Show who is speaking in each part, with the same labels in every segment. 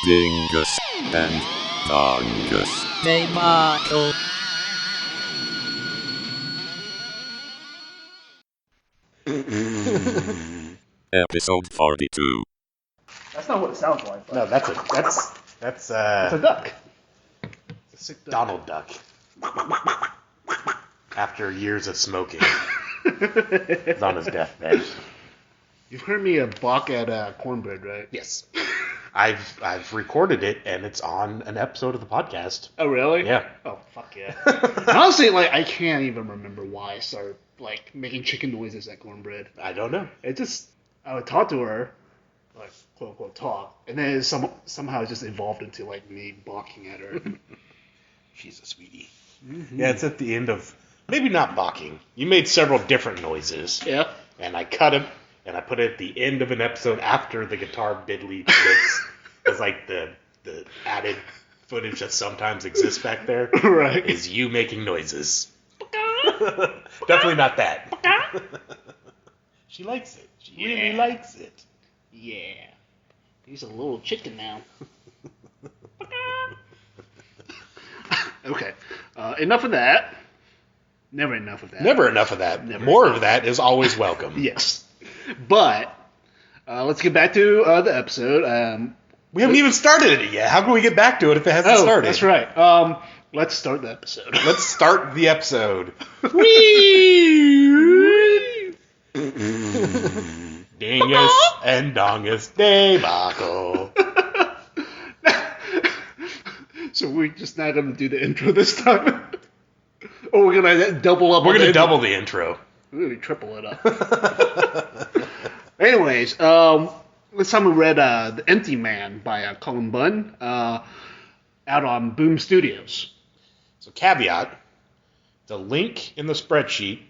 Speaker 1: Dingus and Dongus.
Speaker 2: Hey, Michael.
Speaker 1: Episode 42.
Speaker 3: That's not what it sounds like.
Speaker 4: No, that's
Speaker 3: It's a duck.
Speaker 4: Donald Duck. After years of smoking, he's on his deathbed.
Speaker 3: You've heard me balk at cornbread, right?
Speaker 4: Yes, I've recorded it and it's on an episode of the podcast.
Speaker 3: Oh, really?
Speaker 4: Yeah.
Speaker 3: Oh, fuck yeah. Honestly, I can't even remember why I started making chicken noises at cornbread.
Speaker 4: I don't know.
Speaker 3: I would talk to her, quote unquote talk, and then somehow it just evolved into me balking at her.
Speaker 4: She's a sweetie. Mm-hmm. Yeah, it's at the end of maybe not balking. You made several different noises.
Speaker 3: Yeah.
Speaker 4: And I cut them. And I put it at the end of an episode after the guitar diddly bits. It's like the added footage that sometimes exists back there.
Speaker 3: Right.
Speaker 4: Is you making noises. Definitely not that. She likes it. She really likes it.
Speaker 3: Yeah. He's a little chicken now. Okay. Enough of that. Never enough of that.
Speaker 4: Never enough of that.
Speaker 3: Never
Speaker 4: More
Speaker 3: enough.
Speaker 4: of that is always welcome.
Speaker 3: Yes. But let's get back to the episode.
Speaker 4: We haven't even started it yet. How can we get back to it if it hasn't started?
Speaker 3: That's right. Let's start the episode.
Speaker 4: Let's start the episode. Dingus and Dongus debacle.
Speaker 3: So we're just not going to do the intro this time? Or we're going to double up?
Speaker 4: We're going to double the intro.
Speaker 3: We're going to triple it up. Anyways, this time we read The Empty Man by Cullen Bunn out on Boom Studios.
Speaker 4: So caveat, the link in the spreadsheet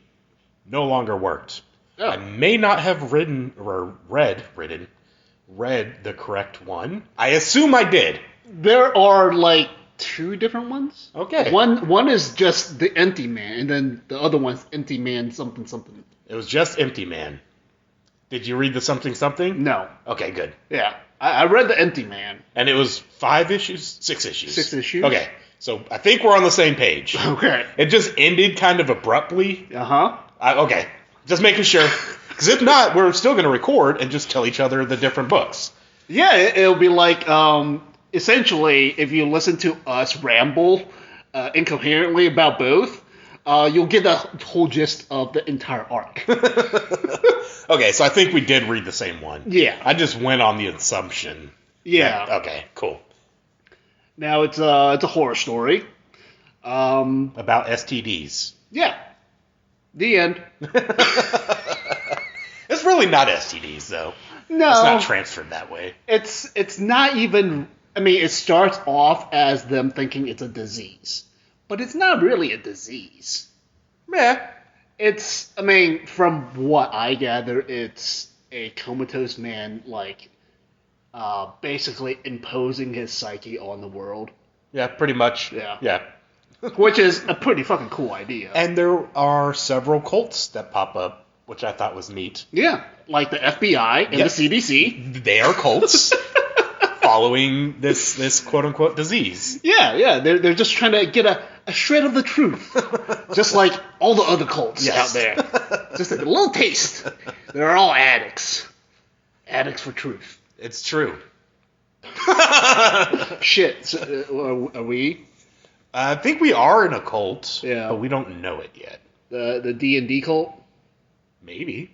Speaker 4: no longer worked.
Speaker 3: Oh.
Speaker 4: I may not have read the correct one. I assume I did.
Speaker 3: There are two different ones.
Speaker 4: Okay.
Speaker 3: One is just The Empty Man, and then the other one's Empty Man something something.
Speaker 4: It was just Empty Man. Did you read the something something?
Speaker 3: No.
Speaker 4: Okay, good.
Speaker 3: Yeah. I read The Empty Man.
Speaker 4: And it was 5 issues? 6 issues.
Speaker 3: 6 issues.
Speaker 4: Okay. So I think we're on the same page.
Speaker 3: Okay.
Speaker 4: It just ended kind of abruptly.
Speaker 3: Uh-huh.
Speaker 4: Okay. Just making sure. Because if not, we're still going to record and just tell each other the different books.
Speaker 3: Yeah, it'll be essentially, if you listen to us ramble incoherently about both, you'll get the whole gist of the entire arc.
Speaker 4: Okay, so I think we did read the same one.
Speaker 3: Yeah.
Speaker 4: I just went on the assumption.
Speaker 3: Yeah.
Speaker 4: Okay, cool.
Speaker 3: Now it's a horror story.
Speaker 4: About STDs.
Speaker 3: Yeah. The end.
Speaker 4: It's really not STDs, though.
Speaker 3: No.
Speaker 4: It's not transferred that way.
Speaker 3: It's not even... I mean, it starts off as them thinking it's a disease. But it's not really a disease.
Speaker 4: Yeah.
Speaker 3: From what I gather, it's a comatose man, basically imposing his psyche on the world.
Speaker 4: Yeah, pretty much.
Speaker 3: Yeah. Which is a pretty fucking cool idea.
Speaker 4: And there are several cults that pop up, which I thought was neat.
Speaker 3: Yeah, like the FBI and the CDC.
Speaker 4: They are cults following this quote-unquote disease.
Speaker 3: Yeah, they're just trying to get a shred of the truth. Just like all the other cults out there. Just a little taste. They're all addicts. Addicts for truth.
Speaker 4: It's true.
Speaker 3: Shit, so, are we?
Speaker 4: I think we are in a cult,
Speaker 3: Yeah.
Speaker 4: but we don't know it yet.
Speaker 3: The D&D cult?
Speaker 4: Maybe.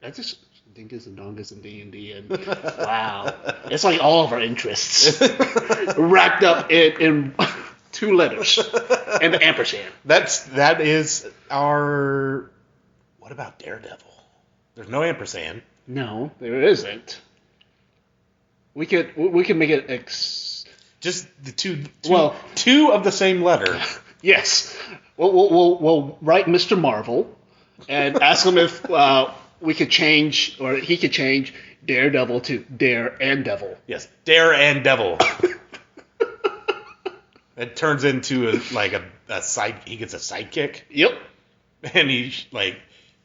Speaker 3: I just think it's a Dongus and D&D, and wow. It's like all of our interests wrapped up in 2 letters and the ampersand.
Speaker 4: That is our... What about Daredevil? There's no ampersand.
Speaker 3: No, there isn't. We could make it
Speaker 4: Just the two of the same letter.
Speaker 3: Yes. We'll write Mr. Marvel and ask him if we could change, or he could change Daredevil to Dare and Devil.
Speaker 4: Yes, Dare and Devil. It turns into a side. He gets a sidekick.
Speaker 3: Yep.
Speaker 4: And he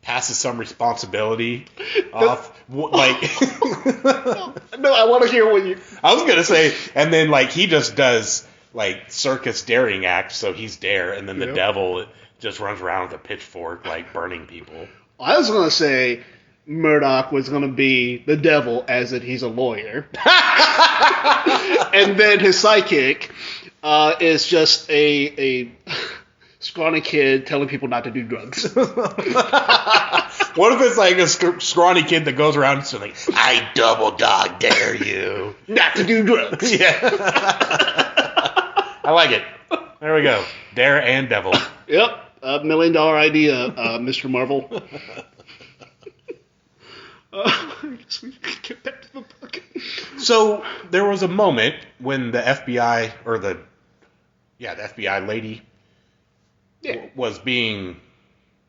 Speaker 4: passes some responsibility off. Like,
Speaker 3: No, I want to hear what you.
Speaker 4: I was gonna say, and then like he just does like circus daring acts, so he's Dare, and then the devil just runs around with a pitchfork, like burning people.
Speaker 3: I was gonna say Murdoch was gonna be the devil, as in he's a lawyer, and then his sidekick is just a scrawny kid telling people not to do drugs.
Speaker 4: What if it's like a scrawny kid that goes around and says like, "I double dog dare you
Speaker 3: not to do drugs."
Speaker 4: Yeah, I like it. There we go, Dare and Devil.
Speaker 3: Yep, $1 million idea, Mr. Marvel. I guess we can get back to the book.
Speaker 4: So there was a moment when the FBI or the FBI lady was being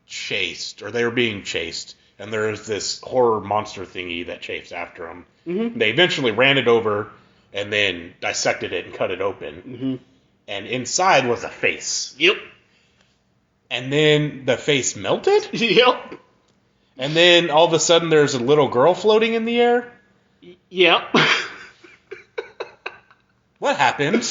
Speaker 4: chased, or they were being chased, and there was this horror monster thingy that chased after them. Mm-hmm. They eventually ran it over and then dissected it and cut it open. Mm-hmm. And inside was a face.
Speaker 3: Yep.
Speaker 4: And then the face melted?
Speaker 3: Yep.
Speaker 4: And then all of a sudden there's a little girl floating in the air?
Speaker 3: Yep.
Speaker 4: What happened?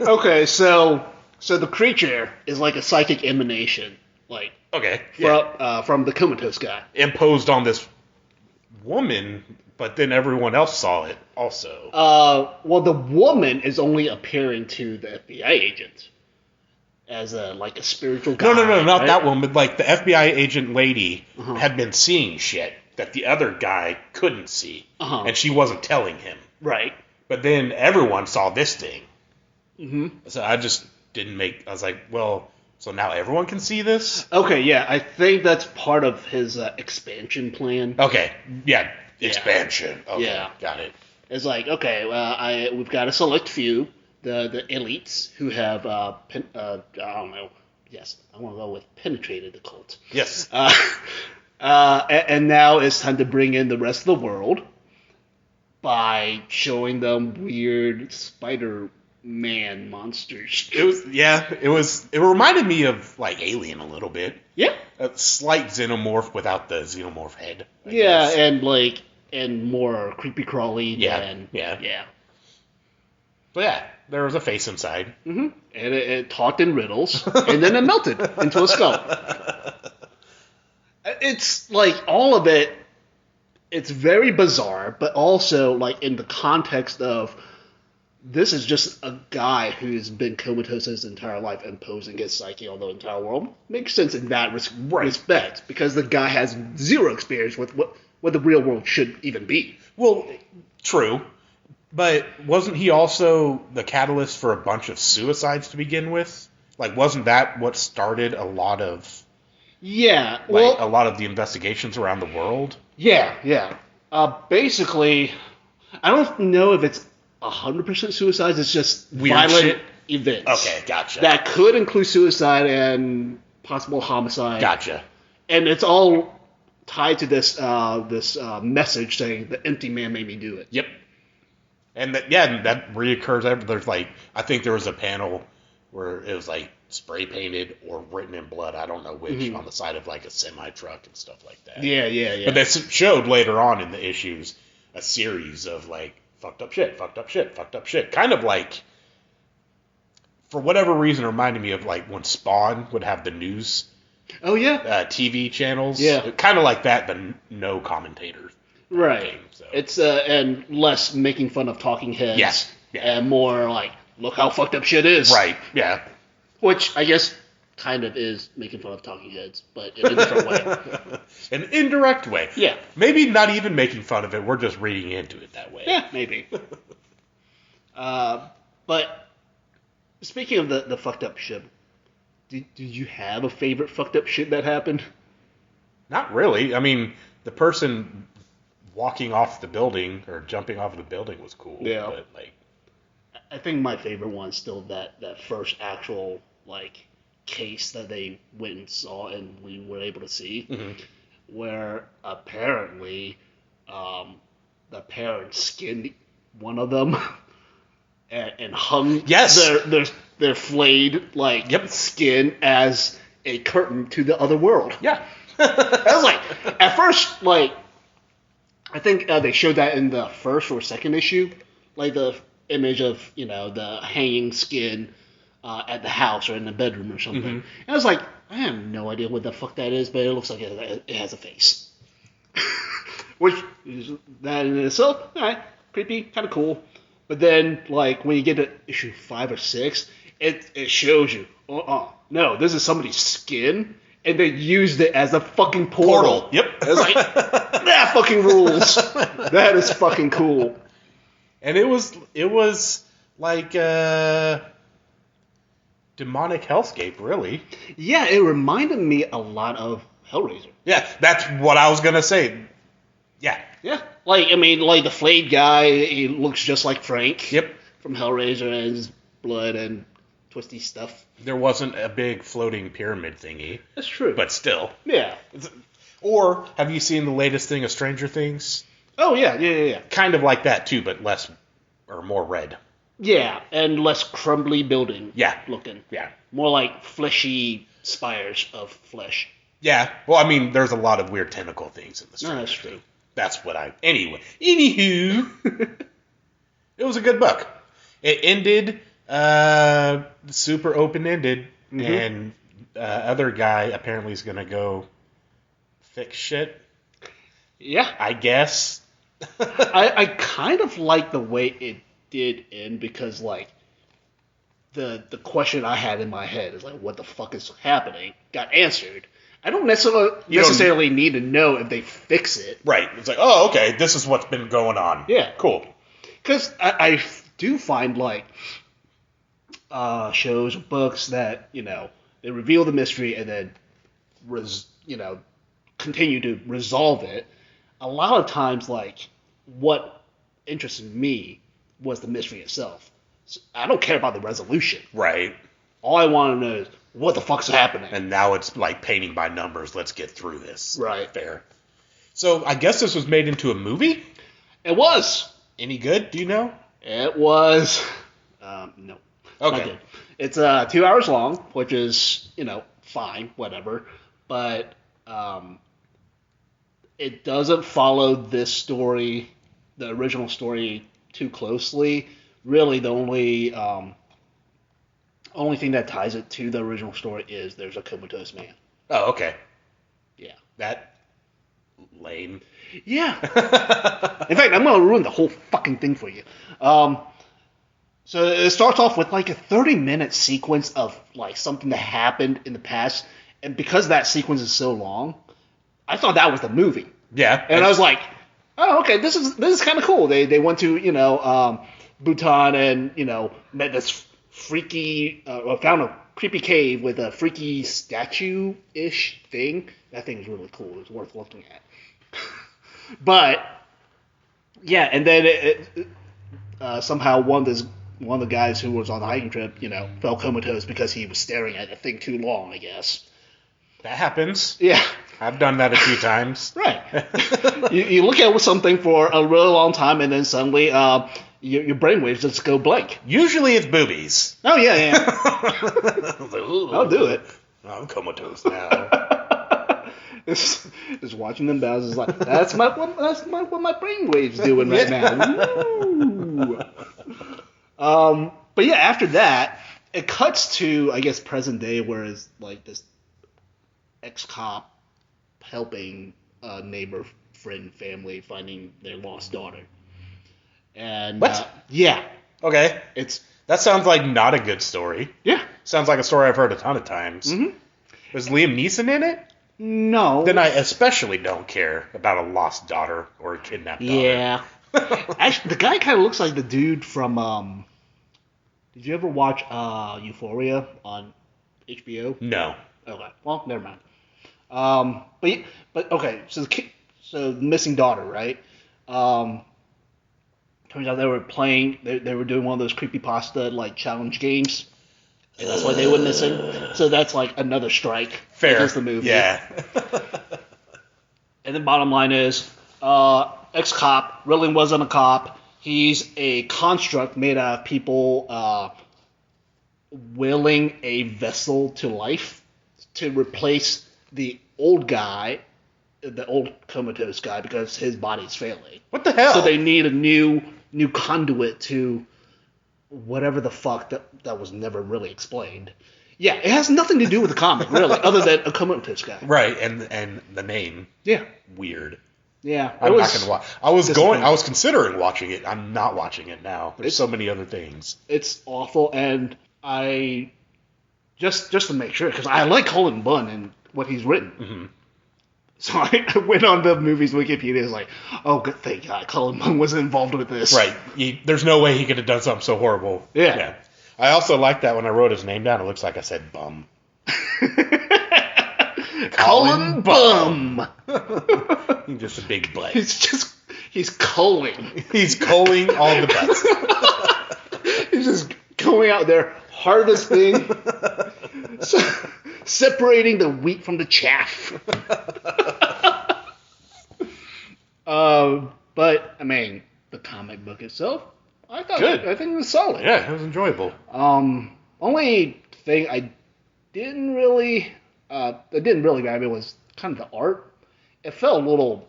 Speaker 3: Okay, so the creature is like a psychic emanation, like from the comatose guy.
Speaker 4: Imposed on this woman, but then everyone else saw it also.
Speaker 3: Well, the woman is only appearing to the FBI agent as a spiritual guy.
Speaker 4: No, not that one, but like the FBI agent lady had been seeing shit that the other guy couldn't see, and she wasn't telling him.
Speaker 3: Right.
Speaker 4: But then everyone saw this thing. Mm-hmm. So I just didn't I was like, well, so now everyone can see this?
Speaker 3: Okay, yeah, I think that's part of his expansion plan.
Speaker 4: Okay, yeah, expansion. Okay,
Speaker 3: yeah.
Speaker 4: Got it.
Speaker 3: It's like, okay, we've got a select few, the elites who have, I don't know, yes, I want to go with penetrated the cult.
Speaker 4: Yes.
Speaker 3: And now it's time to bring in the rest of the world by showing them weird Spider-Man monsters.
Speaker 4: It reminded me of like Alien a little bit.
Speaker 3: Yeah.
Speaker 4: A slight xenomorph without the xenomorph head. I
Speaker 3: guess.
Speaker 4: guess.
Speaker 3: and more creepy crawly than
Speaker 4: yeah. So yeah, there was a face inside.
Speaker 3: Mm-hmm. And it talked in riddles, and then it melted into a skull. It's like all of it. It's very bizarre, but also like in the context of this is just a guy who's been comatose his entire life and posing his psyche on the entire world. Makes sense in that respect, because the guy has zero experience with what the real world should even be.
Speaker 4: Well, true. But wasn't he also the catalyst for a bunch of suicides to begin with? Like, wasn't that what started a lot of...
Speaker 3: Yeah.
Speaker 4: a lot of the investigations around the world?
Speaker 3: Yeah. Basically, I don't know if it's 100% suicides. It's just
Speaker 4: weird
Speaker 3: violent
Speaker 4: shit?
Speaker 3: Events.
Speaker 4: Okay, gotcha.
Speaker 3: That could include suicide and possible homicide.
Speaker 4: Gotcha.
Speaker 3: And it's all tied to this message saying the empty man made me do it.
Speaker 4: Yep. And that reoccurs. There's I think there was a panel where it was spray painted or written in blood. I don't know which, on the side of a semi truck and stuff like that.
Speaker 3: Yeah.
Speaker 4: But they showed later on in the issues a series of fucked up shit. Kind of for whatever reason, it reminded me of when Spawn would have the news.
Speaker 3: Oh yeah.
Speaker 4: TV channels.
Speaker 3: Yeah.
Speaker 4: Kind of like that, but no commentators.
Speaker 3: Right.
Speaker 4: Game, so.
Speaker 3: It's and less making fun of talking heads.
Speaker 4: Yes. Yeah.
Speaker 3: And more look how fucked up shit is.
Speaker 4: Right. Yeah.
Speaker 3: Which I guess kind of is making fun of talking heads, but in a different way.
Speaker 4: An indirect way.
Speaker 3: Yeah.
Speaker 4: Maybe not even making fun of it. We're just reading into it that way.
Speaker 3: Yeah, maybe. But speaking of the fucked up shit, did you have a favorite fucked up shit that happened?
Speaker 4: Not really. I mean, the person walking off the building or jumping off the building was cool.
Speaker 3: Yeah.
Speaker 4: But
Speaker 3: I think my favorite one's still that first actual case that they went and saw and we were able to see, where apparently the parents skinned one of them and hung their flayed skin as a curtain to the other world.
Speaker 4: Yeah.
Speaker 3: I was like, at first, like, I think they showed that in the first or second issue, like the image of, the hanging skin at the house or in the bedroom or something. And I was like, I have no idea what the fuck that is, but it looks like it has a face. Which, that in itself, alright, creepy, kind of cool. But then, like, when you get to issue 5 or 6, it shows you, no, this is somebody's skin, and they used it as a fucking portal.
Speaker 4: Yep.
Speaker 3: It's like, that fucking rules. That is fucking cool.
Speaker 4: And it was like demonic hellscape, really.
Speaker 3: Yeah, it reminded me a lot of Hellraiser.
Speaker 4: Yeah, that's what I was gonna say. Yeah.
Speaker 3: Yeah. Like, I mean, like the flayed guy, he looks just like Frank.
Speaker 4: Yep.
Speaker 3: From Hellraiser, and his blood and twisty stuff.
Speaker 4: There wasn't a big floating pyramid thingy.
Speaker 3: That's true.
Speaker 4: But still.
Speaker 3: Yeah.
Speaker 4: Or, have you seen the latest thing of Stranger Things?
Speaker 3: Oh, yeah.
Speaker 4: Kind of like that, too, but less, or more red.
Speaker 3: Yeah, and less crumbly building looking.
Speaker 4: Yeah.
Speaker 3: More like fleshy spires of flesh.
Speaker 4: Yeah. Well, I mean, there's a lot of weird tentacle things in the Stranger
Speaker 3: That's true.
Speaker 4: That's what Anyway. Anywho. It was a good book. It ended super open-ended, and other guy apparently is going to go fix shit.
Speaker 3: Yeah.
Speaker 4: I guess.
Speaker 3: I kind of like the way it did end, because, like, the question I had in my head is, like, what the fuck is happening? Got answered. I don't necessarily need to know if they fix it.
Speaker 4: Right. It's like, oh, okay, this is what's been going on.
Speaker 3: Yeah.
Speaker 4: Cool.
Speaker 3: Because I do find, like, shows or books that, they reveal the mystery and then, continue to resolve it. A lot of times, like, what interested me was the mystery itself. So I don't care about the resolution.
Speaker 4: Right.
Speaker 3: All I want to know is what the fuck's happening.
Speaker 4: And now it's like painting by numbers. Let's get through this.
Speaker 3: Right.
Speaker 4: Fair. So I guess this was made into a movie?
Speaker 3: It was.
Speaker 4: Any good? Do you know?
Speaker 3: It was. No.
Speaker 4: Okay.
Speaker 3: Not good. It's 2 hours long, which is, fine, whatever. But it doesn't follow this story, the original story, too closely. Really, the only thing that ties it to the original story is there's a comatose man.
Speaker 4: Oh, okay.
Speaker 3: Yeah.
Speaker 4: That lame.
Speaker 3: Yeah. In fact, I'm going to ruin the whole fucking thing for you. So it starts off with like a 30-minute sequence of like something that happened in the past, and because that sequence is so long, I thought that was the movie.
Speaker 4: Yeah.
Speaker 3: And I was like, oh, okay, this is kind of cool. They went to Bhutan and met this freaky or found a creepy cave with a freaky statue-ish thing. That thing is really cool. It's worth looking at. But yeah, and then somehow one of the guys who was on the hiking trip, fell comatose because he was staring at the thing too long, I guess.
Speaker 4: That happens.
Speaker 3: Yeah.
Speaker 4: I've done that a few times.
Speaker 3: Right. you look at something for a really long time, and then suddenly your brainwaves just go blank.
Speaker 4: Usually it's boobies.
Speaker 3: Oh, yeah. I'll do it.
Speaker 4: I'm comatose now.
Speaker 3: Just watching them bounce is like, that's what my brainwaves doing right now. Woo. But yeah, after that, it cuts to, I guess, present day, where it's like this ex-cop helping a neighbor, friend, family finding their lost daughter. And
Speaker 4: what?
Speaker 3: Yeah.
Speaker 4: Okay. That sounds like not a good story.
Speaker 3: Yeah.
Speaker 4: Sounds like a story I've heard a ton of times.
Speaker 3: Mm-hmm.
Speaker 4: Was Liam Neeson in it?
Speaker 3: No.
Speaker 4: Then I especially don't care about a lost daughter or a kidnapped daughter.
Speaker 3: Yeah. Actually, the guy kind of looks like the dude from. Did you ever watch Euphoria on HBO?
Speaker 4: No.
Speaker 3: Okay. Well, never mind. But okay. So the missing daughter, right? Turns out they were playing. They were doing one of those creepypasta like challenge games, and that's why they were missing. So that's like another strike.
Speaker 4: Fair.
Speaker 3: Against the movie.
Speaker 4: Yeah.
Speaker 3: And the bottom line is, ex-cop really wasn't a cop. He's a construct made out of people willing a vessel to life to replace the old guy, the old comatose guy, because his body's failing.
Speaker 4: What the hell?
Speaker 3: So they need a new conduit to whatever the fuck that was never really explained. Yeah, it has nothing to do with the comic, really, other than a comatose guy.
Speaker 4: Right, and the name.
Speaker 3: Yeah.
Speaker 4: Weird.
Speaker 3: Yeah.
Speaker 4: I'm not going to watch. I was considering watching it. I'm not watching it now. There's so many other things.
Speaker 3: It's awful, and I just to make sure, because I like Cullen Bunn and what he's written.
Speaker 4: Mm-hmm.
Speaker 3: So I went on the movie's Wikipedia. It's like, oh, good, thank God, Cullen Bunn was involved with this.
Speaker 4: Right. There's no way he could have done something so horrible.
Speaker 3: Yeah.
Speaker 4: I also like that when I wrote his name down, it looks like I said bum.
Speaker 3: Cullen Bum.
Speaker 4: He's just a big butt.
Speaker 3: He's culling.
Speaker 4: He's culling all the butts.
Speaker 3: He's just going out there harvesting, separating the wheat from the chaff. But I mean, the comic book itself, I thought
Speaker 4: good.
Speaker 3: I think it was solid.
Speaker 4: Yeah, it was enjoyable.
Speaker 3: Only thing I didn't really grab it was kind of the art. It felt a little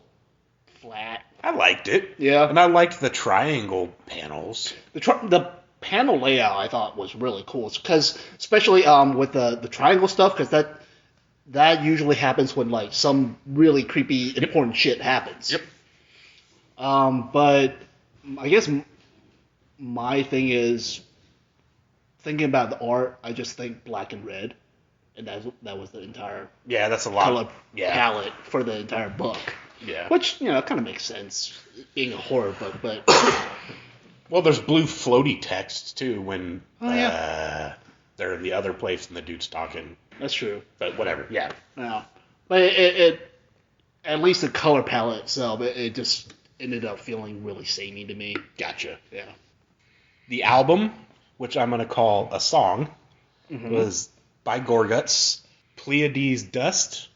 Speaker 3: flat.
Speaker 4: I liked it.
Speaker 3: Yeah.
Speaker 4: And I liked the triangle panels.
Speaker 3: The panel layout I thought was really cool, because especially with the triangle stuff, because that usually happens when like some really creepy important shit happens.
Speaker 4: Yep.
Speaker 3: But I guess my thing is thinking about the art. I just think black and red, and that was the entire
Speaker 4: that's a lot.
Speaker 3: color palette for the entire book.
Speaker 4: Yeah.
Speaker 3: Which kind of makes sense, being a horror book, but.
Speaker 4: Well, there's blue floaty text too when
Speaker 3: yeah.
Speaker 4: they're in the other place and the dude's talking.
Speaker 3: That's true.
Speaker 4: But whatever. Yeah.
Speaker 3: Yeah. But it at least the color palette itself, it just ended up feeling really samey to me.
Speaker 4: Gotcha.
Speaker 3: Yeah.
Speaker 4: The album, which I'm going to call a song, was by Gorguts, Pleiades Dust,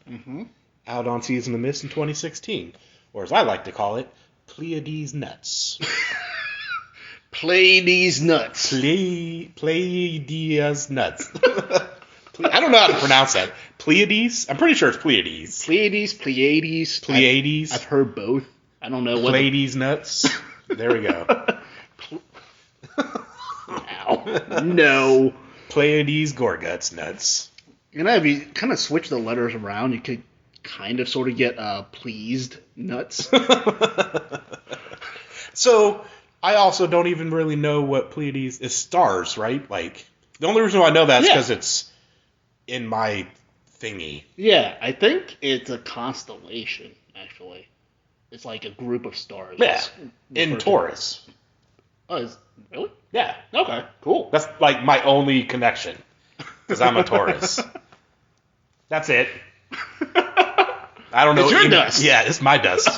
Speaker 4: out on Season of Mist in 2016. Or as I like to call it, Pleiades Nuts.
Speaker 3: Pleiades Nuts.
Speaker 4: Pleiades Nuts. I don't know how to pronounce that. Pleiades? I'm pretty sure it's Pleiades.
Speaker 3: Pleiades. I've heard both. I don't know what.
Speaker 4: Pleiades Nuts. There we go.
Speaker 3: Ow. No.
Speaker 4: Pleiades Gorguts Nuts.
Speaker 3: If you kind of switch the letters around, you could kind of sort of get pleased nuts.
Speaker 4: So, I also don't even really know what Pleiades is. Stars, right? Like, the only reason why I know that is because it's in my thingy.
Speaker 3: Yeah, I think it's a constellation, actually. It's like a group of stars.
Speaker 4: Yeah, in Taurus.
Speaker 3: Oh, really?
Speaker 4: Yeah.
Speaker 3: Okay, cool.
Speaker 4: That's like my only connection, because I'm a Taurus. That's it. I don't know.
Speaker 3: It's your dust.
Speaker 4: Yeah, it's my dust.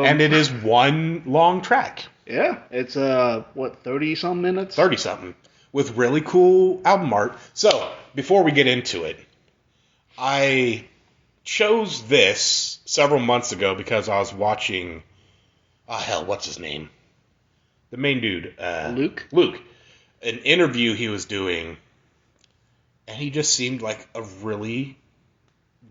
Speaker 4: And it is one long track.
Speaker 3: Yeah, it's 30-some minutes?
Speaker 4: 30-something. With really cool album art. So, before we get into it, I chose this several months ago because I was watching... Oh, hell, what's his name? The main dude.
Speaker 3: Luke?
Speaker 4: Luke. An interview he was doing, and he just seemed like a really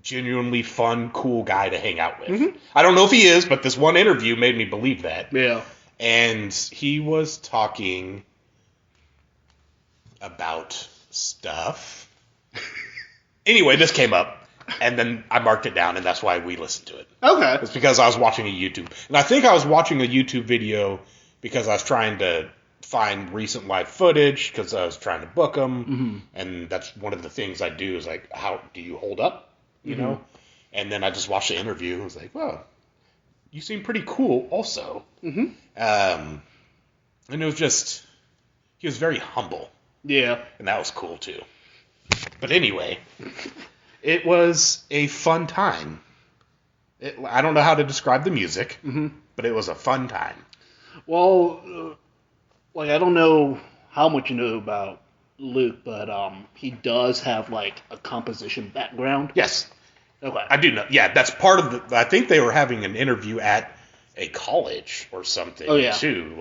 Speaker 4: genuinely fun, cool guy to hang out with. Mm-hmm. I don't know if he is, but this one interview made me believe that.
Speaker 3: Yeah.
Speaker 4: And he was talking about stuff. Anyway, this came up, and then I marked it down, and that's why we listened to it.
Speaker 3: Okay.
Speaker 4: It's because I was watching a YouTube. And I think I was watching a YouTube video because I was trying to find recent live footage because I was trying to book them. Mm-hmm. And that's one of the things I do is like, how do you hold up? You know? And then I just watched the interview and was like, well, you seem pretty cool also. Mm-hmm. And it was just, he was very humble.
Speaker 3: Yeah.
Speaker 4: And that was cool too. But anyway, it was a fun time. I don't know how to describe the music, but it was a fun time.
Speaker 3: Well, I don't know how much you know about Luke, but he does have like a composition background.
Speaker 4: Yes.
Speaker 3: Okay.
Speaker 4: I do know. Yeah, that's part of the. I think they were having an interview at a college or something.
Speaker 3: Oh, yeah.
Speaker 4: Too.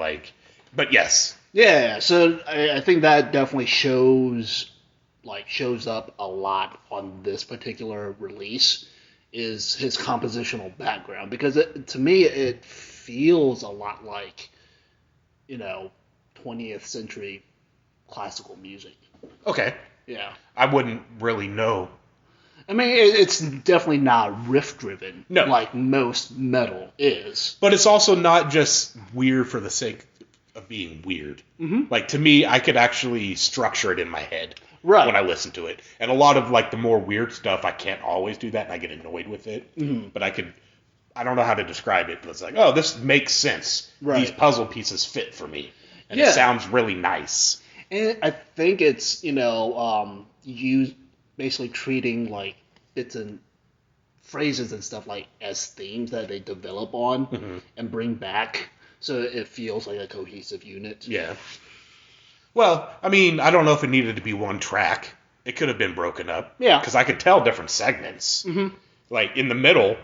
Speaker 4: But yes,
Speaker 3: Yeah, so I think that definitely shows up a lot on this particular release is his compositional background because to me it feels a lot like 20th century classical music.
Speaker 4: Okay.
Speaker 3: Yeah.
Speaker 4: I wouldn't really know.
Speaker 3: I mean, it's definitely not riff driven like most metal is.
Speaker 4: But it's also not just weird for the sake of being weird.
Speaker 3: Mm-hmm.
Speaker 4: Like, to me, I could actually structure it in my head
Speaker 3: right.
Speaker 4: when I listen to it. And a lot of, like, the more weird stuff, I can't always do that, and I get annoyed with it.
Speaker 3: Mm-hmm.
Speaker 4: But I don't know how to describe it, but it's like, oh, this makes sense.
Speaker 3: Right.
Speaker 4: These puzzle pieces fit for me. And it sounds really nice.
Speaker 3: And I think it's, you basically treating, like, bits and phrases and stuff, like, as themes that they develop on and bring back so it feels like a cohesive unit.
Speaker 4: Yeah. Well, I mean, I don't know if it needed to be one track. It could have been broken up.
Speaker 3: Yeah.
Speaker 4: Because I could tell different segments.
Speaker 3: Mm-hmm.
Speaker 4: Like, in the middle, it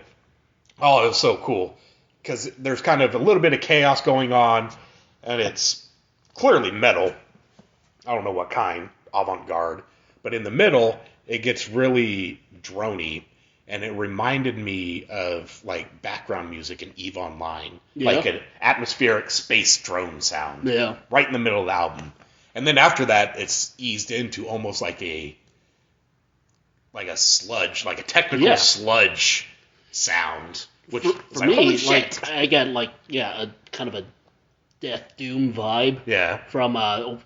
Speaker 4: was so cool. Because there's kind of a little bit of chaos going on, and it's clearly metal. I don't know what kind, avant-garde. But in the middle, it gets really drony, and it reminded me of, like, background music in EVE Online.
Speaker 3: Yeah.
Speaker 4: Like an atmospheric space drone sound.
Speaker 3: Yeah.
Speaker 4: Right in the middle of the album. And then after that, it's eased into almost like a sludge, like a technical sludge sound. Which
Speaker 3: for
Speaker 4: is like,
Speaker 3: me,
Speaker 4: holy shit.
Speaker 3: like, I get, like, a kind of a Death Doom vibe.
Speaker 4: Yeah.
Speaker 3: From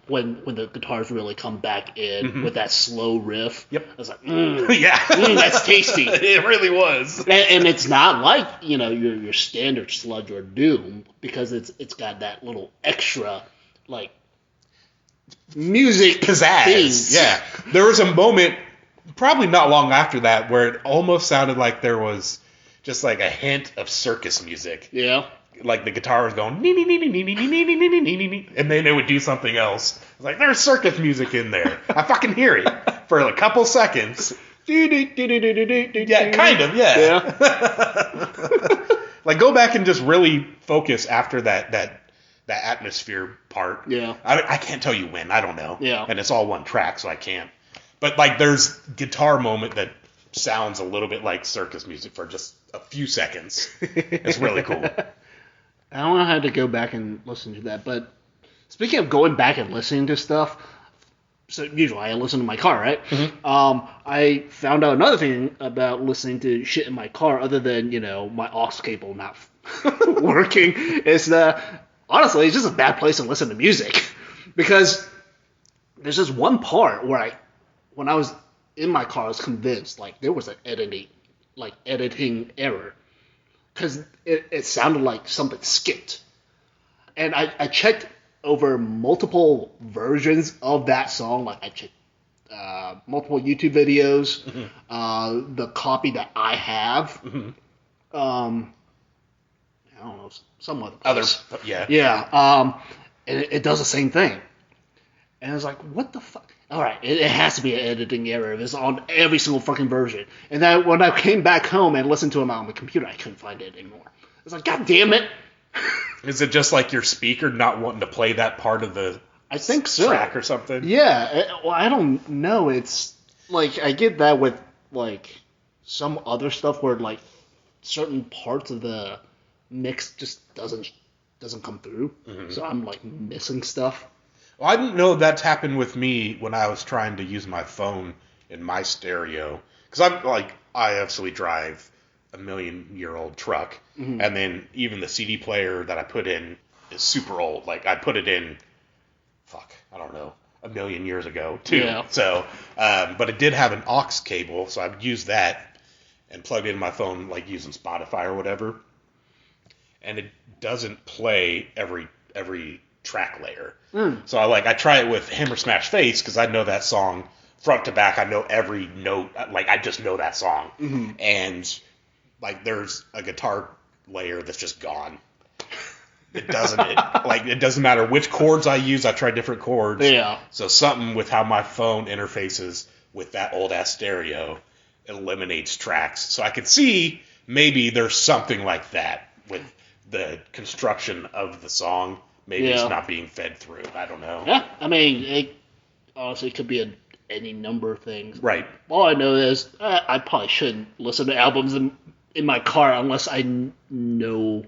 Speaker 3: when the guitars really come back in with that slow riff.
Speaker 4: Yep.
Speaker 3: I was like,
Speaker 4: yeah.
Speaker 3: That's tasty.
Speaker 4: It really was.
Speaker 3: And it's not like your standard sludge or doom because it's got that little extra like music
Speaker 4: pizzazz.
Speaker 3: Things.
Speaker 4: Yeah. There was a moment, probably not long after that, where it almost sounded like there was just like a hint of circus music.
Speaker 3: Yeah.
Speaker 4: Like the guitar was going, nee, nee, nee, nee, nee, nee, nee, nee, nee, nee, nee, and then it would do something else. It's like, there's circus music in there. I fucking hear it for a couple seconds. Yeah, kind of, yeah. Like, go back and just really focus after that atmosphere part.
Speaker 3: Yeah.
Speaker 4: I can't tell you when. I don't know.
Speaker 3: Yeah.
Speaker 4: And it's all one track, so I can't. But, like, there's guitar moment that sounds a little bit like circus music for just a few seconds. It's really cool.
Speaker 3: I don't know how to go back and listen to that, but speaking of going back and listening to stuff, so usually I listen to my car, right?
Speaker 4: Mm-hmm.
Speaker 3: I found out another thing about listening to shit in my car, other than my aux cable not working, is that honestly it's just a bad place to listen to music because there's this one part where when I was in my car, I was convinced like there was an editing error. Because it sounded like something skipped. And I checked over multiple versions of that song. Like, I checked multiple YouTube videos, the copy that I have. I don't know, some other place.
Speaker 4: Yeah.
Speaker 3: Yeah. And it does the same thing. And I was like, what the fuck? All right, it has to be an editing error. It's on every single fucking version. And then when I came back home and listened to it on my computer, I couldn't find it anymore. I was like, God damn it!
Speaker 4: Is it just like your speaker not wanting to play that part of the
Speaker 3: I think so.
Speaker 4: track or something?
Speaker 3: Yeah. Well, I don't know. It's like I get that with like some other stuff where like certain parts of the mix just doesn't come through. Mm-hmm. So I'm like missing stuff.
Speaker 4: Well, I didn't know that's happened with me when I was trying to use my phone in my stereo. Because I absolutely drive a 1,000,000-year-old truck. Mm-hmm. And then even the CD player that I put in is super old. Like, I put it in, I don't know, 1,000,000 years ago, too.
Speaker 3: Yeah.
Speaker 4: So, but it did have an aux cable, so I would use that and plug it in my phone, like using Spotify or whatever. And it doesn't play every track layer. So I try it with Hammer Smash Face because I know that song front to back. I know every note. Like, I just know that song. Mm-hmm. And like there's a guitar layer that's just gone. It doesn't matter which chords I use. I try different chords.
Speaker 3: Yeah.
Speaker 4: So something with how my phone interfaces with that old ass stereo eliminates tracks. So I could see maybe there's something like that with the construction of the song. Maybe it's not being fed through. I don't know.
Speaker 3: Yeah, I mean, it honestly could be any number of things.
Speaker 4: Right.
Speaker 3: All I know is I probably shouldn't listen to albums in my car unless I know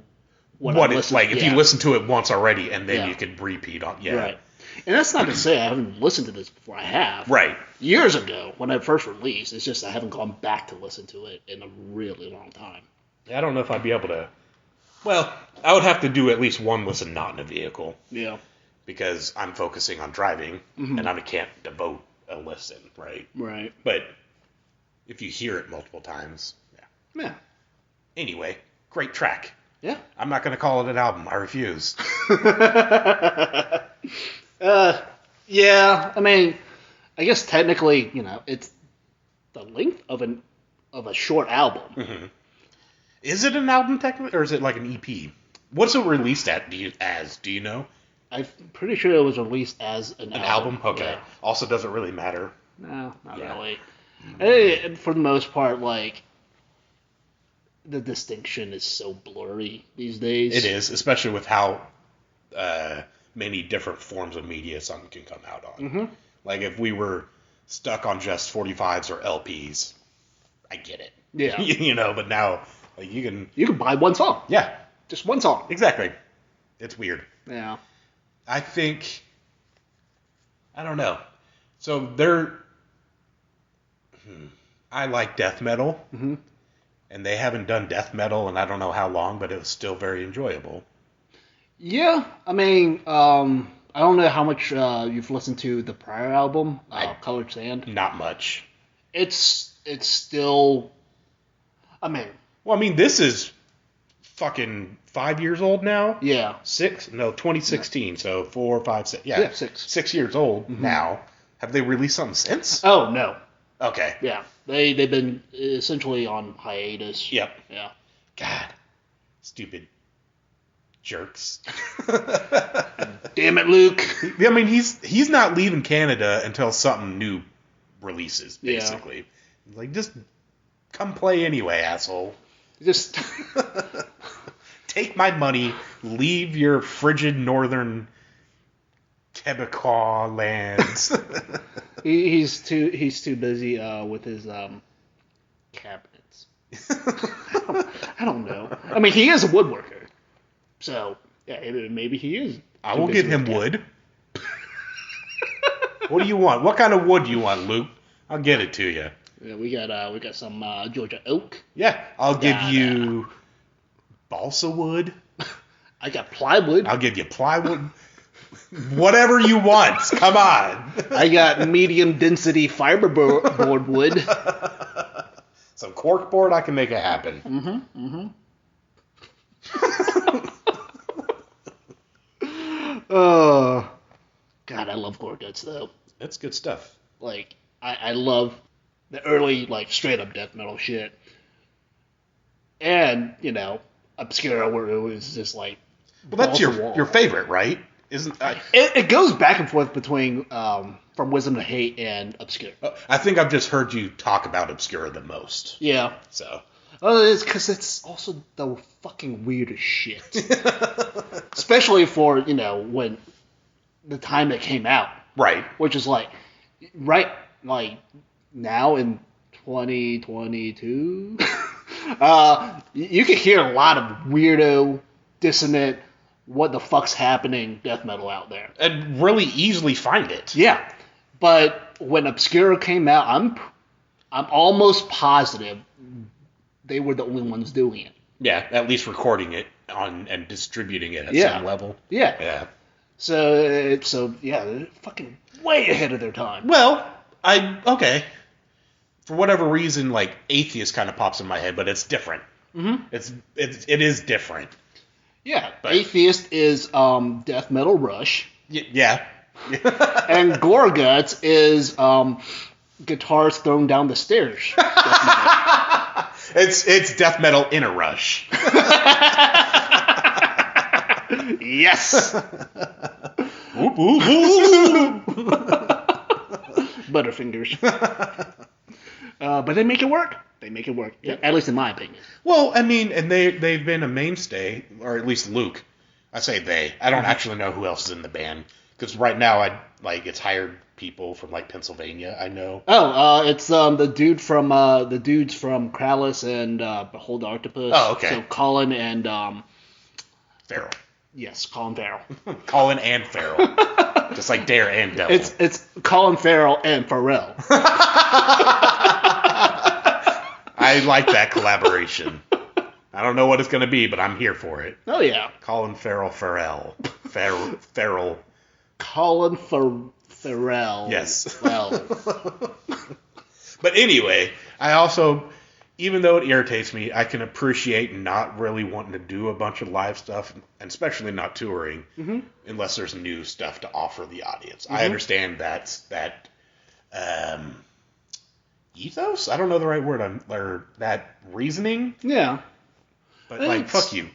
Speaker 3: what
Speaker 4: it's like. If you listen to it once already, and then you could repeat on. Yeah.
Speaker 3: Right. And that's not to say I haven't listened to this before. I have.
Speaker 4: Right.
Speaker 3: Years ago, when it first released. It's just I haven't gone back to listen to it in a really long time.
Speaker 4: I don't know if I'd be able to. Well, I would have to do at least one listen not in a vehicle.
Speaker 3: Yeah.
Speaker 4: Because I'm focusing on driving, and I can't devote a listen, right?
Speaker 3: Right.
Speaker 4: But if you hear it multiple times,
Speaker 3: yeah.
Speaker 4: Anyway, great track.
Speaker 3: Yeah.
Speaker 4: I'm not going to call it an album. I refuse.
Speaker 3: Yeah. I mean, I guess technically, it's the length of a short album.
Speaker 4: Mm-hmm. Is it an album technically, or is it like an EP? What's it released at? Do you know?
Speaker 3: I'm pretty sure it was released as an album.
Speaker 4: Okay.
Speaker 3: Yeah.
Speaker 4: Also, doesn't really matter.
Speaker 3: No, not really.
Speaker 4: Mm-hmm.
Speaker 3: And for the most part, like, the distinction is so blurry these days.
Speaker 4: It is, especially with how many different forms of media something can come out on.
Speaker 3: Mm-hmm.
Speaker 4: Like, if we were stuck on just 45s or LPs, I get it.
Speaker 3: Yeah.
Speaker 4: But now, like, you can
Speaker 3: buy one song.
Speaker 4: Yeah.
Speaker 3: Just one song.
Speaker 4: Exactly. It's weird.
Speaker 3: Yeah.
Speaker 4: I think, I don't know. So I like death metal, and they haven't done death metal in I don't know how long, but it was still very enjoyable.
Speaker 3: Yeah, I mean, I don't know how much you've listened to the prior album, Colored Sand.
Speaker 4: Not much.
Speaker 3: It's still, I mean.
Speaker 4: Well, I mean, this is fucking 5 years old now.
Speaker 3: Yeah.
Speaker 4: 2016. Yeah. So 4, 5, 6.
Speaker 3: Yeah, 6.
Speaker 4: 6 years old now. Have they released something since?
Speaker 3: Oh no.
Speaker 4: Okay.
Speaker 3: Yeah, they've been essentially on hiatus.
Speaker 4: Yep.
Speaker 3: Yeah.
Speaker 4: God, stupid jerks.
Speaker 3: Damn it, Luke.
Speaker 4: I mean, he's not leaving Canada until something new releases. Basically, like, just come play anyway, asshole.
Speaker 3: Just
Speaker 4: take my money, leave your frigid northern Quebecois lands.
Speaker 3: he's too busy with his cabinets. I don't know. I mean, he is a woodworker, so yeah, maybe he is.
Speaker 4: I will give him wood. What do you want? What kind of wood do you want, Luke? I'll get it to you.
Speaker 3: Yeah, we got some Georgia oak.
Speaker 4: Yeah, I'll give you balsa wood.
Speaker 3: I got plywood.
Speaker 4: I'll give you plywood. Whatever you want. Come on.
Speaker 3: I got medium density fiberboard wood.
Speaker 4: Some corkboard, I can make it happen.
Speaker 3: Oh, God, I love Gorguts though.
Speaker 4: That's good stuff.
Speaker 3: Like, I love the early, like, straight up death metal shit. And, Obscura, where it was just like.
Speaker 4: Well, that's your favorite, right? Isn't
Speaker 3: it goes back and forth between From Wisdom to Hate and Obscura.
Speaker 4: I think I've just heard you talk about Obscura the most.
Speaker 3: Yeah.
Speaker 4: So.
Speaker 3: Oh, it's because it's also the fucking weirdest shit. Especially for, when the time it came out.
Speaker 4: Right.
Speaker 3: Which is like now in 2022, you can hear a lot of weirdo, dissonant, what the fuck's happening death metal out there.
Speaker 4: And really easily find it.
Speaker 3: Yeah. But when Obscura came out, I'm almost positive they were the only ones doing it.
Speaker 4: Yeah, at least recording it and distributing it at some level.
Speaker 3: Yeah.
Speaker 4: Yeah.
Speaker 3: So they're fucking way ahead of their time.
Speaker 4: Well, okay. For whatever reason, like, Atheist kind of pops in my head, but it's different. Mm-hmm. It is different.
Speaker 3: Yeah, but Atheist is death metal Rush.
Speaker 4: Yeah.
Speaker 3: And Gorguts is guitars thrown down the stairs.
Speaker 4: It's death metal in a Rush.
Speaker 3: Yes.
Speaker 4: Whoop, whoop, whoop.
Speaker 3: Butterfingers. But they make it work. At least in my opinion.
Speaker 4: Well, I mean, and they've been a mainstay, or at least Luke. I say they. I don't actually know who else is in the band. Because right now, it's hired people from, like, Pennsylvania, I know.
Speaker 3: Oh, it's the dudes from Krallis and Behold the Octopus.
Speaker 4: Oh, okay.
Speaker 3: So Cullen and
Speaker 4: Farrell.
Speaker 3: yes, Colin Farrell.
Speaker 4: Cullen and Farrell. Just like Dare and Devil.
Speaker 3: It's Colin Farrell and Pharrell.
Speaker 4: I like that collaboration. I don't know what it's going to be, but I'm here for it.
Speaker 3: Oh, yeah.
Speaker 4: Colin Farrell. Farrell.
Speaker 3: Colin Farrell.
Speaker 4: Yes.
Speaker 3: Well.
Speaker 4: But anyway, I also, even though it irritates me, I can appreciate not really wanting to do a bunch of live stuff, and especially not touring, unless there's new stuff to offer the audience. I understand that ethos? I don't know the right word, or that reasoning.
Speaker 3: Yeah.
Speaker 4: But, like, fuck you.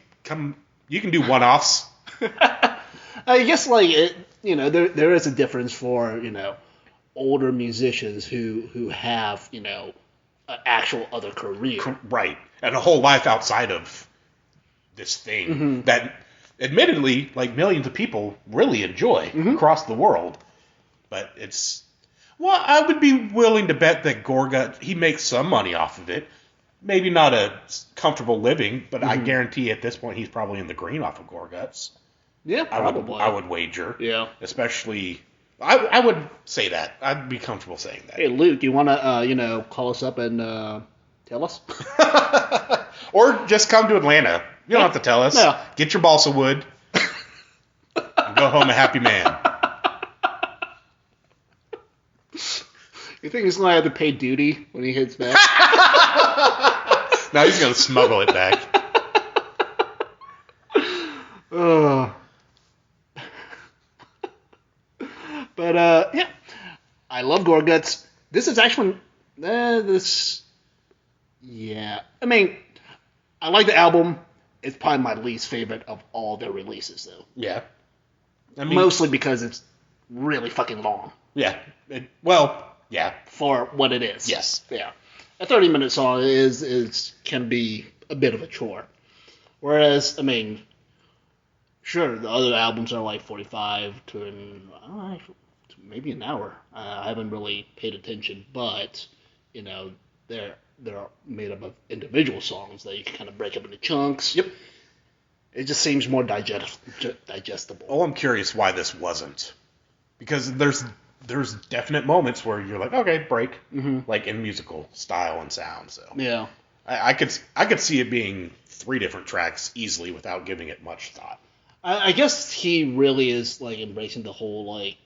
Speaker 4: You can do one-offs.
Speaker 3: I guess, like, there is a difference for, older musicians who have, an actual other career.
Speaker 4: Right. And a whole life outside of this thing that, admittedly, like, millions of people really enjoy across the world. But it's... Well, I would be willing to bet that Gorguts, he makes some money off of it. Maybe not a comfortable living, but I guarantee at this point he's probably in the green off of Gorguts.
Speaker 3: Yeah, probably.
Speaker 4: I would wager.
Speaker 3: Yeah.
Speaker 4: Especially, I would say that. I'd be comfortable saying that.
Speaker 3: Hey, Luke, you want to, call us up and tell us?
Speaker 4: Or just come to Atlanta. You don't have to tell us.
Speaker 3: No.
Speaker 4: Get your balsa wood and go home a happy man.
Speaker 3: You think he's going to have to pay duty when he hits back?
Speaker 4: Now he's going to smuggle it back.
Speaker 3: But, yeah. I love Gorguts. This is actually... Yeah. I mean, I like the album. It's probably my least favorite of all their releases, though.
Speaker 4: Yeah. I mean,
Speaker 3: mostly because it's really fucking long.
Speaker 4: Yeah. Yeah.
Speaker 3: For what it is.
Speaker 4: Yes.
Speaker 3: Yeah. A 30-minute song can be a bit of a chore. Whereas, I mean, sure, the other albums are like 45 to maybe an hour. I haven't really paid attention, but, they're made up of individual songs that you can kind of break up into chunks.
Speaker 4: Yep.
Speaker 3: It just seems more digestible.
Speaker 4: Oh, I'm curious why this wasn't. Because there's definite moments where you're like, okay, break, like in musical style and sound. So
Speaker 3: yeah,
Speaker 4: I could see it being 3 different tracks easily without giving it much thought.
Speaker 3: I guess he really is like embracing the whole like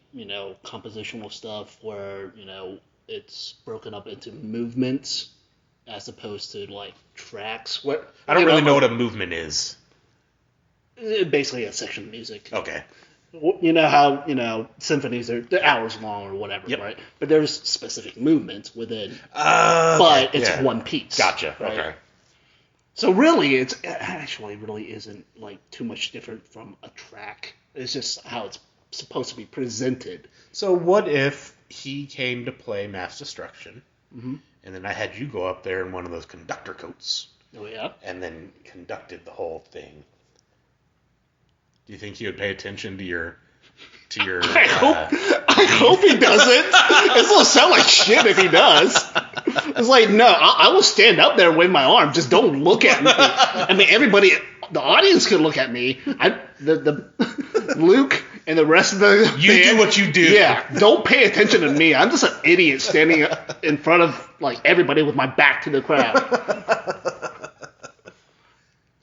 Speaker 3: compositional stuff where it's broken up into movements as opposed to like tracks. What
Speaker 4: I don't really know what a movement is.
Speaker 3: Basically a section of music.
Speaker 4: Okay.
Speaker 3: You know how symphonies they're hours long or whatever, right? But there's specific movements within, but it's one piece.
Speaker 4: Gotcha.
Speaker 3: Right?
Speaker 4: Okay.
Speaker 3: So really, it actually really isn't like too much different from a track. It's just how it's supposed to be presented.
Speaker 4: So what if he came to play Mass Destruction, and then I had you go up there in one of those conductor coats?
Speaker 3: Oh yeah.
Speaker 4: And then conducted the whole thing. Do you think he would pay attention to your?
Speaker 3: I hope he doesn't. It's gonna sound like shit if he does. It's like, no, I will stand up there and wave my arm. Just don't look at me. I mean, everybody, the audience could look at me. The Luke and the rest of the
Speaker 4: you
Speaker 3: band, do
Speaker 4: what you do.
Speaker 3: Yeah, don't pay attention to me. I'm just an idiot standing in front of like everybody with my back to the crowd.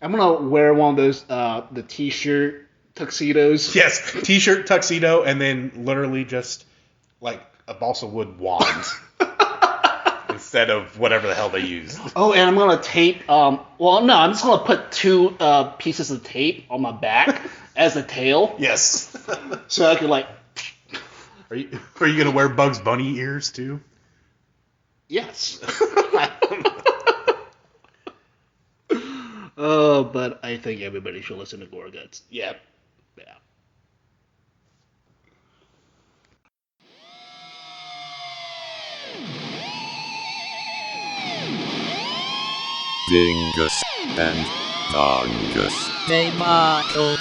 Speaker 3: I'm gonna wear one of those the t-shirt tuxedos.
Speaker 4: Yes, t-shirt tuxedo, and then literally just like a balsa wood wand instead of whatever the hell they use.
Speaker 3: Oh, and I'm gonna tape. I'm just gonna put 2 pieces of tape on my back as a tail.
Speaker 4: Yes.
Speaker 3: So I could like.
Speaker 4: Are you gonna wear Bugs Bunny ears too?
Speaker 3: Yes. But I think everybody should listen to Gorguts. Yeah.
Speaker 1: Dingus and Dongus.
Speaker 2: Hey, Michael.